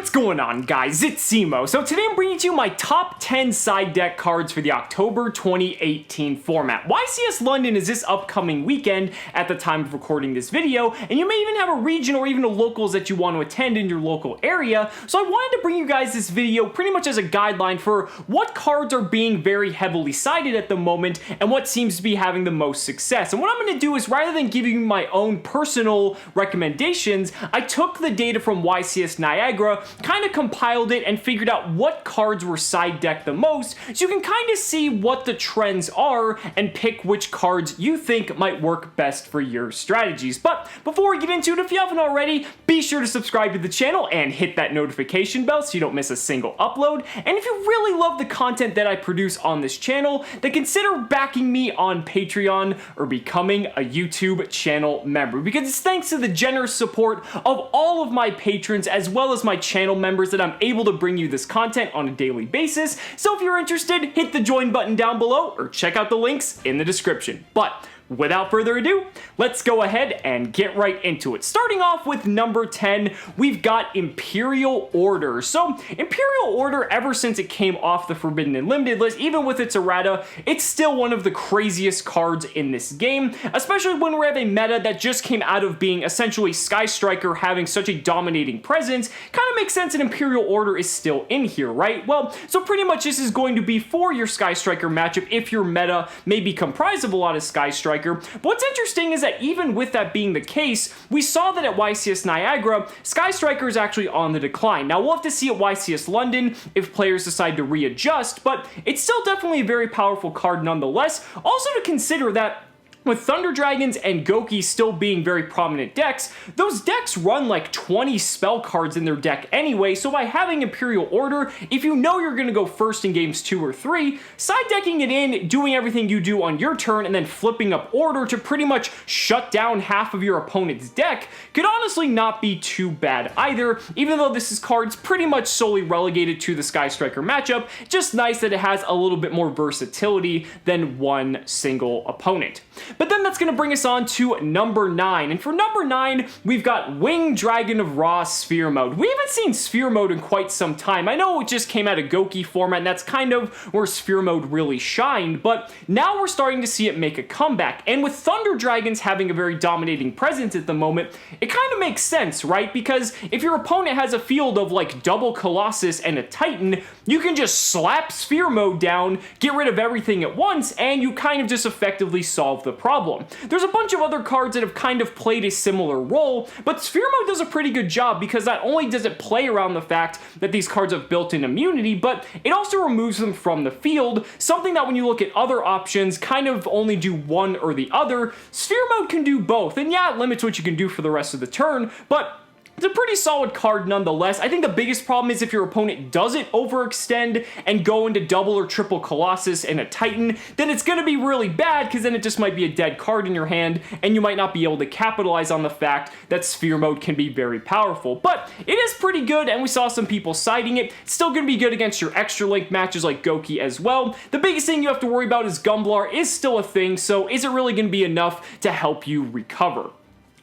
What's going on, guys? It's Cimo. So today I'm bringing to you my top 10 side deck cards for the October 2018 format. YCS London is this upcoming weekend at the time of recording this video, and you may even have a region or even a locals that you want to attend in your local area. So I wanted to bring you guys this video pretty much as a guideline for what cards are being very heavily sided at the moment and what seems to be having the most success. And what I'm going to do is, rather than giving you my own personal recommendations, I took the data from YCS Niagara, kind of compiled it and figured out what cards were side decked the most, so you can kind of see what the trends are and pick which cards you think might work best for your strategies. But before we get into it, if you haven't already, be sure to subscribe to the channel and hit that notification bell so you don't miss a single upload. And if you really love the content that I produce on this channel, then consider backing me on Patreon or becoming a YouTube channel member, because it's thanks to the generous support of all of my patrons as well as my channel members that I'm able to bring you this content on a daily basis. So if you're interested, hit the join button down below or check out the links in the description. But without further ado, let's go ahead and get right into it. Starting off with number 10, we've got Imperial Order. So Imperial Order, ever since it came off the Forbidden and Limited list, even with its errata, it's still one of the craziest cards in this game, especially when we have a meta that just came out of being essentially Sky Striker having such a dominating presence. Kind of makes sense that Imperial Order is still in here, right? Well, so pretty much this is going to be for your Sky Striker matchup if your meta may be comprised of a lot of Sky Striker. But what's interesting is that even with that being the case, we saw that at YCS Niagara, Sky Striker is actually on the decline. Now, we'll have to see at YCS London if players decide to readjust, but it's still definitely a very powerful card nonetheless. Also to consider that with Thunder Dragons and Goki still being very prominent decks, those decks run like 20 spell cards in their deck anyway, so by having Imperial Order, if you know you're going to go first in games 2 or 3, side decking it in, doing everything you do on your turn, and then flipping up Order to pretty much shut down half of your opponent's deck could honestly not be too bad either, even though this is cards pretty much solely relegated to the Sky Striker matchup. Just nice that it has a little bit more versatility than one single opponent. But then that's going to bring us on to number 9. And for number 9, we've got Winged Dragon of Ra Sphere Mode. We haven't seen Sphere Mode in quite some time. I know it just came out of Goki format, and that's kind of where Sphere Mode really shined, but now we're starting to see it make a comeback. And with Thunder Dragons having a very dominating presence at the moment, it kind of makes sense, right? Because if your opponent has a field of like double Colossus and a Titan, you can just slap Sphere Mode down, get rid of everything at once, and you kind of just effectively solve the problem. There's a bunch of other cards that have kind of played a similar role, but Sphere Mode does a pretty good job because not only does it play around the fact that these cards have built-in immunity, but it also removes them from the field, something that when you look at other options kind of only do one or the other. Sphere Mode can do both, and yeah, it limits what you can do for the rest of the turn, but it's a pretty solid card nonetheless. I think the biggest problem is if your opponent doesn't overextend and go into double or triple Colossus and a Titan, then it's going to be really bad because then it just might be a dead card in your hand and you might not be able to capitalize on the fact that Sphere Mode can be very powerful. But it is pretty good, and we saw some people citing it. It's still going to be good against your extra link matches like Goki as well. The biggest thing you have to worry about is Gumblar is still a thing, so is it really going to be enough to help you recover?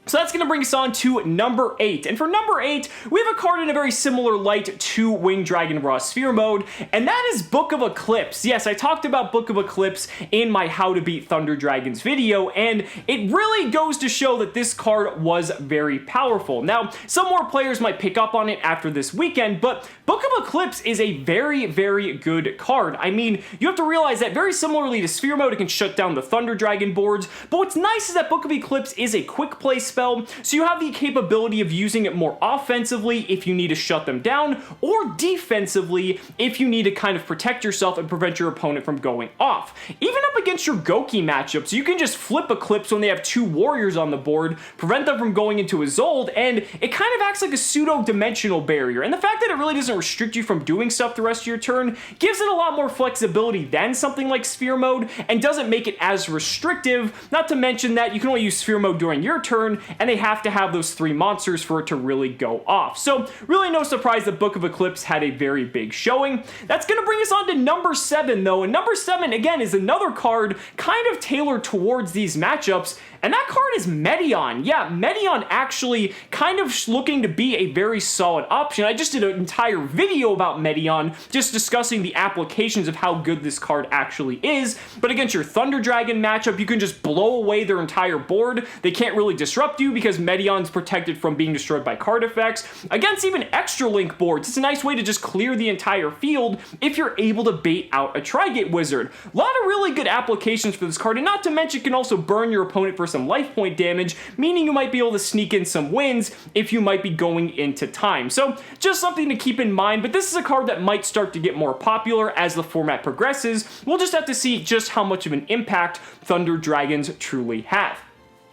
So that's going to bring us on to number 8. And for number 8, we have a card in a very similar light to Winged Dragon Raw Sphere Mode, and that is Book of Eclipse. Yes, I talked about Book of Eclipse in my How to Beat Thunder Dragons video, and it really goes to show that this card was very powerful. Now, some more players might pick up on it after this weekend, but Book of Eclipse is a very, very good card. I mean, you have to realize that very similarly to Sphere Mode, it can shut down the Thunder Dragon boards, but what's nice is that Book of Eclipse is a quick play spell, so you have the capability of using it more offensively if you need to shut them down, or defensively if you need to kind of protect yourself and prevent your opponent from going off. Even up against your Goki matchups, you can just flip Eclipse when they have 2 warriors on the board, prevent them from going into a Zold, and it kind of acts like a pseudo-dimensional barrier. And the fact that it really doesn't restrict you from doing stuff the rest of your turn gives it a lot more flexibility than something like Sphere Mode, and doesn't make it as restrictive, not to mention that you can only use Sphere Mode during your turn, and they have to have those 3 monsters for it to really go off. So really no surprise that Book of Eclipse had a very big showing. That's going to bring us on to number 7 though, and number 7 again is another card kind of tailored towards these matchups, and that card is METAION. Yeah, METAION actually kind of looking to be a very solid option. I just did an entire video about METAION, just discussing the applications of how good this card actually is, but against your Thunder Dragon matchup, you can just blow away their entire board. They can't really disrupt you because METAION's protected from being destroyed by card effects. Against even extra link boards, it's a nice way to just clear the entire field if you're able to bait out a Tri-Gate Wizard. A lot of really good applications for this card, and not to mention it can also burn your opponent for some life point damage, meaning you might be able to sneak in some wins if you might be going into time. So just something to keep in mind, but this is a card that might start to get more popular as the format progresses. We'll just have to see just how much of an impact Thunder Dragons truly have.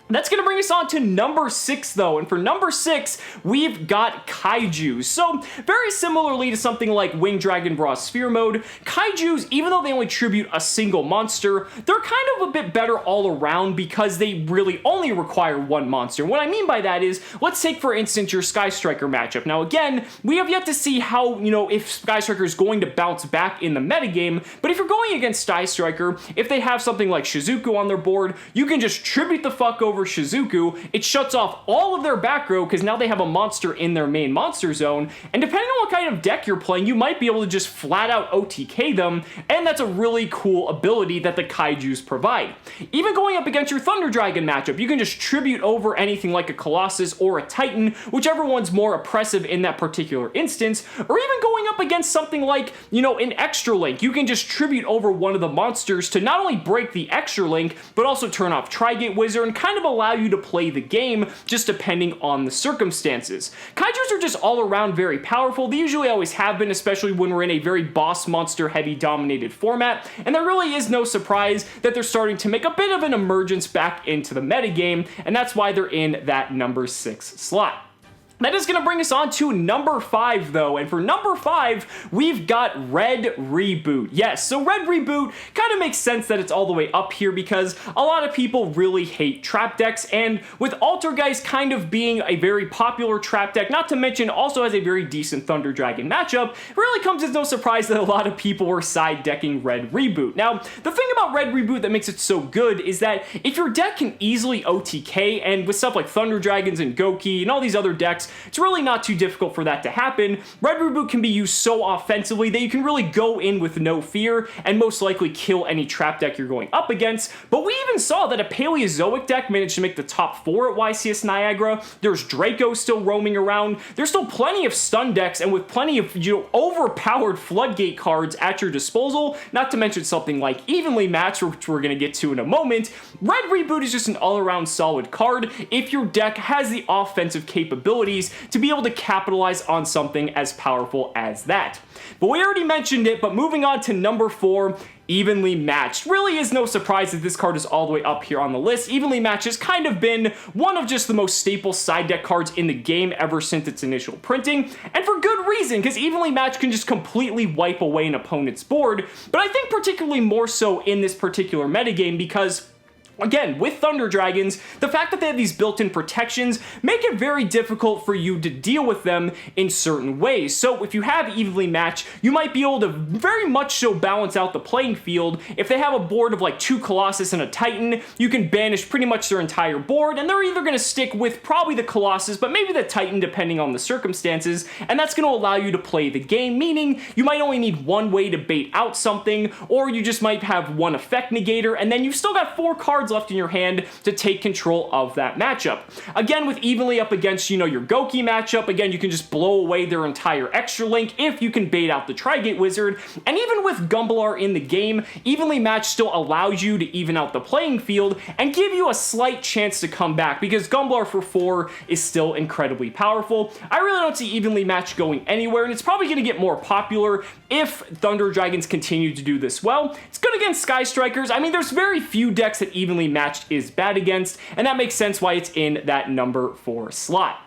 That's going to bring us on to number 6 though, and for number 6, we've got Kaijus. So very similarly to something like Winged Dragon Raw Sphere Mode, Kaijus, even though they only tribute a single monster, they're kind of a bit better all around because they really only require 1 monster. What I mean by that is, let's take for instance your Sky Striker matchup. Now again, we have yet to see how, if Sky Striker is going to bounce back in the metagame, but if you're going against Sky Striker, if they have something like Shizuku on their board, you can just tribute the fuck over Shizuku. It shuts off all of their back row because now they have a monster in their main monster zone, and depending on what kind of deck you're playing, you might be able to just flat out OTK them, and that's a really cool ability that the Kaijus provide. Even going up against your Thunder Dragon matchup, you can just tribute over anything like a Colossus or a Titan, whichever one's more oppressive in that particular instance, or even going up against something like, an Extra Link, you can just tribute over one of the monsters to not only break the Extra Link, but also turn off Tri-Gate Wizard and kind of allow you to play the game just depending on the circumstances. Kaijus are just all around very powerful. They usually always have been, especially when we're in a very boss monster heavy dominated format, and there really is no surprise that they're starting to make a bit of an emergence back into the metagame, and that's why they're in that number 6 slot. That is going to bring us on to number 5 though, and for number 5, we've got Red Reboot. Yes, so Red Reboot kind of makes sense that it's all the way up here because a lot of people really hate trap decks, and with Altergeist kind of being a very popular trap deck, not to mention also has a very decent Thunder Dragon matchup, it really comes as no surprise that a lot of people were side decking Red Reboot. Now, the thing about Red Reboot that makes it so good is that if your deck can easily OTK, and with stuff like Thunder Dragons and Goki and all these other decks, it's really not too difficult for that to happen. Red Reboot can be used so offensively that you can really go in with no fear and most likely kill any trap deck you're going up against. But we even saw that a Paleozoic deck managed to make the top 4 at YCS Niagara. There's Draco still roaming around. There's still plenty of stun decks, and with plenty of overpowered Floodgate cards at your disposal, not to mention something like Evenly Matched, which we're going to get to in a moment. Red Reboot is just an all-around solid card if your deck has the offensive capabilities to be able to capitalize on something as powerful as that. But we already mentioned it, but moving on to number 4, Evenly Matched. Really is no surprise that this card is all the way up here on the list. Evenly Matched has kind of been one of just the most staple side deck cards in the game ever since its initial printing, and for good reason, because Evenly Matched can just completely wipe away an opponent's board, but I think particularly more so in this particular metagame because again, with Thunder Dragons, the fact that they have these built-in protections make it very difficult for you to deal with them in certain ways. So if you have Evenly Matched, you might be able to very much so balance out the playing field. If they have a board of like 2 Colossus and a Titan, you can banish pretty much their entire board, and they're either going to stick with probably the Colossus, but maybe the Titan depending on the circumstances, and that's going to allow you to play the game, meaning you might only need one way to bait out something, or you just might have one effect negator, and then you've still got 4 cards left in your hand to take control of that matchup. Again, with Evenly up against, your Goki matchup, again, you can just blow away their entire Extra Link if you can bait out the Tri-Gate Wizard, and even with Gumblar in the game, Evenly Matched still allows you to even out the playing field and give you a slight chance to come back, because Gumblar for 4 is still incredibly powerful. I really don't see Evenly Matched going anywhere, and it's probably going to get more popular if Thunder Dragons continue to do this well. It's good against Sky Strikers. I mean, there's very few decks that Evenly Matched is bad against, and that makes sense why it's in that number 4 slot.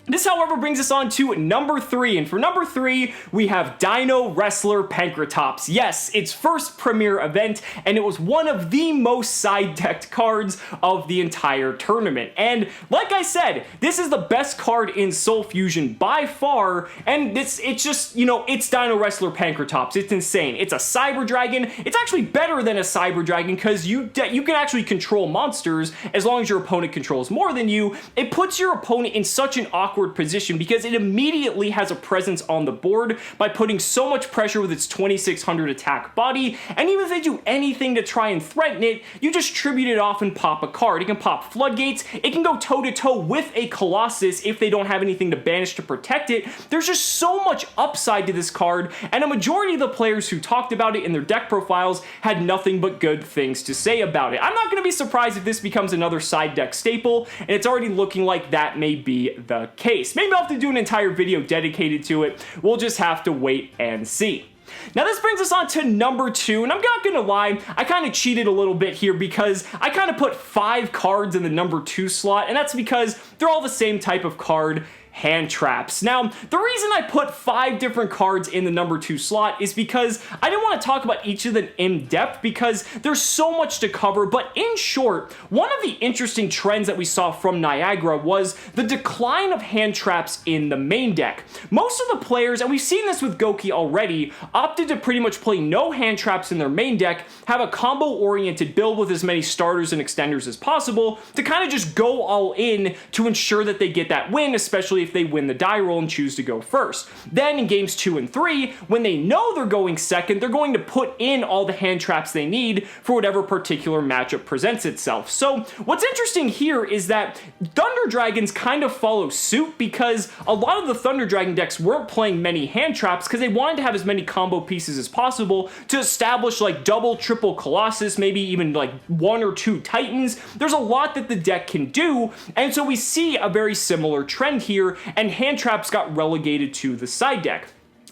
This, however, brings us on to number 3, and for number 3, we have Dino Wrestler Pankratops. Yes, its first premiere event, and it was one of the most side-decked cards of the entire tournament. And like I said, this is the best card in Soul Fusion by far, and it's just, you know, it's Dino Wrestler Pankratops. It's insane. It's a Cyber Dragon. It's actually better than a Cyber Dragon because you can actually control monsters as long as your opponent controls more than you. It puts your opponent in such an awkward position because it immediately has a presence on the board by putting so much pressure with its 2600 attack body, and even if they do anything to try and threaten it, you just tribute it off and pop a card. It can pop Floodgates, it can go toe-to-toe with a Colossus if they don't have anything to banish to protect it. There's just so much upside to this card, and a majority of the players who talked about it in their deck profiles had nothing but good things to say about it. I'm not going to be surprised if this becomes another side deck staple, and it's already looking like that may be the case. Maybe I'll have to do an entire video dedicated to it. We'll just have to wait and see. Now this brings us on to number 2, and I'm not gonna lie, I kind of cheated a little bit here because I kind of put 5 cards in the number 2 slot, and that's because they're all the same type of card, hand traps. Now, the reason I put 5 different cards in the number 2 slot is because I didn't want to talk about each of them in depth because there's so much to cover, but in short, one of the interesting trends that we saw from Niagara was the decline of hand traps in the main deck. Most of the players, and we've seen this with Goki already, opted to pretty much play no hand traps in their main deck, have a combo-oriented build with as many starters and extenders as possible to kind of just go all in to ensure that they get that win, especially if they win the die roll and choose to go first. Then in games 2 and 3, when they know they're going second, they're going to put in all the hand traps they need for whatever particular matchup presents itself. So what's interesting here is that Thunder Dragons kind of follow suit because a lot of the Thunder Dragon decks weren't playing many hand traps because they wanted to have as many combo pieces as possible to establish like double, triple Colossus, maybe even like 1 or 2 Titans. There's a lot that the deck can do, and so we see a very similar trend here, and hand traps got relegated to the side deck.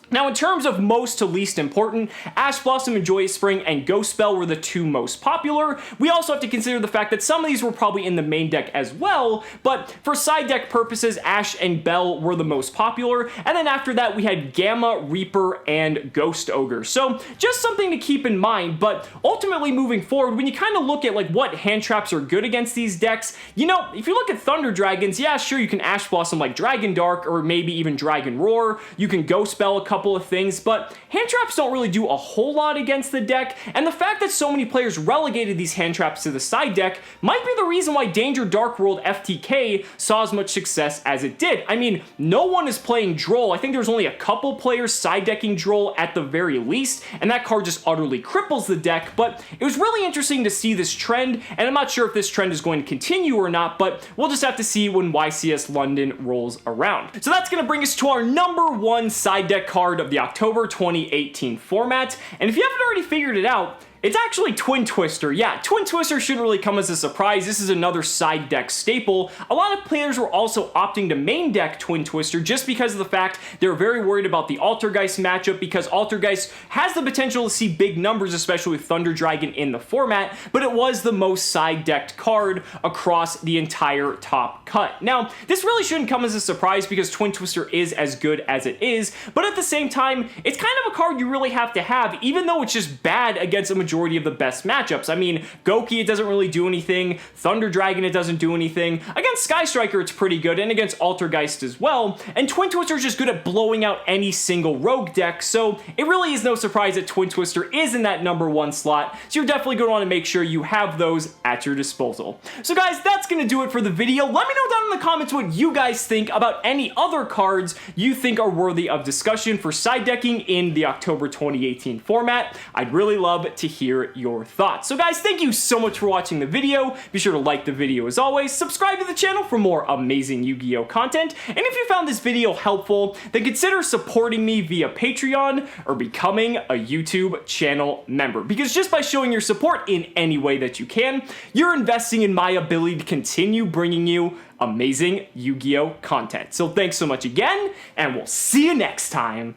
Now, in terms of most to least important, Ash Blossom and Joyous Spring and Ghost Spell were the 2 most popular. We also have to consider the fact that some of these were probably in the main deck as well, but for side deck purposes, Ash and Bell were the most popular, and then after that we had Gamma, Reaper, and Ghost Ogre. So just something to keep in mind, but ultimately moving forward, when you kind of look at like what hand traps are good against these decks, you know, if you look at Thunder Dragons, yeah, sure, you can Ash Blossom like Dragon Dark or maybe even Dragon Roar, you can Ghost Spell a couple of things, but hand traps don't really do a whole lot against the deck, and the fact that so many players relegated these hand traps to the side deck might be the reason why Danger Dark World FTK saw as much success as it did. I mean, no one is playing Droll. I think there's only a couple players side decking Droll at the very least, and that card just utterly cripples the deck, but it was really interesting to see this trend, and I'm not sure if this trend is going to continue or not, but we'll just have to see when YCS London rolls around. So that's going to bring us to our number 1 side deck card of the October 2018 format, and if you haven't already figured it out, it's actually Twin Twister. Yeah, Twin Twister shouldn't really come as a surprise. This is another side deck staple. A lot of players were also opting to main deck Twin Twister just because of the fact they're very worried about the Altergeist matchup, because Altergeist has the potential to see big numbers, especially with Thunder Dragon in the format, but it was the most side decked card across the entire top cut. Now, this really shouldn't come as a surprise because Twin Twister is as good as it is, but at the same time, it's kind of a card you really have to have, even though it's just bad against a majority of the best matchups. I mean, Goki, it doesn't really do anything. Thunder Dragon, it doesn't do anything. Against Sky Striker, it's pretty good, and against Altergeist as well. And Twin Twister is just good at blowing out any single rogue deck, so it really is no surprise that Twin Twister is in that number 1 slot, so you're definitely going to want to make sure you have those at your disposal. So guys, that's going to do it for the video. Let me know down in the comments what you guys think about any other cards you think are worthy of discussion for side decking in the October 2018 format. I'd really love to hear your thoughts. So guys, thank you so much for watching the video. Be sure to like the video as always, subscribe to the channel for more amazing Yu-Gi-Oh content, and if you found this video helpful, then consider supporting me via Patreon or becoming a YouTube channel member, because just by showing your support in any way that you can, you're investing in my ability to continue bringing you amazing Yu-Gi-Oh content. So thanks so much again, and we'll see you next time.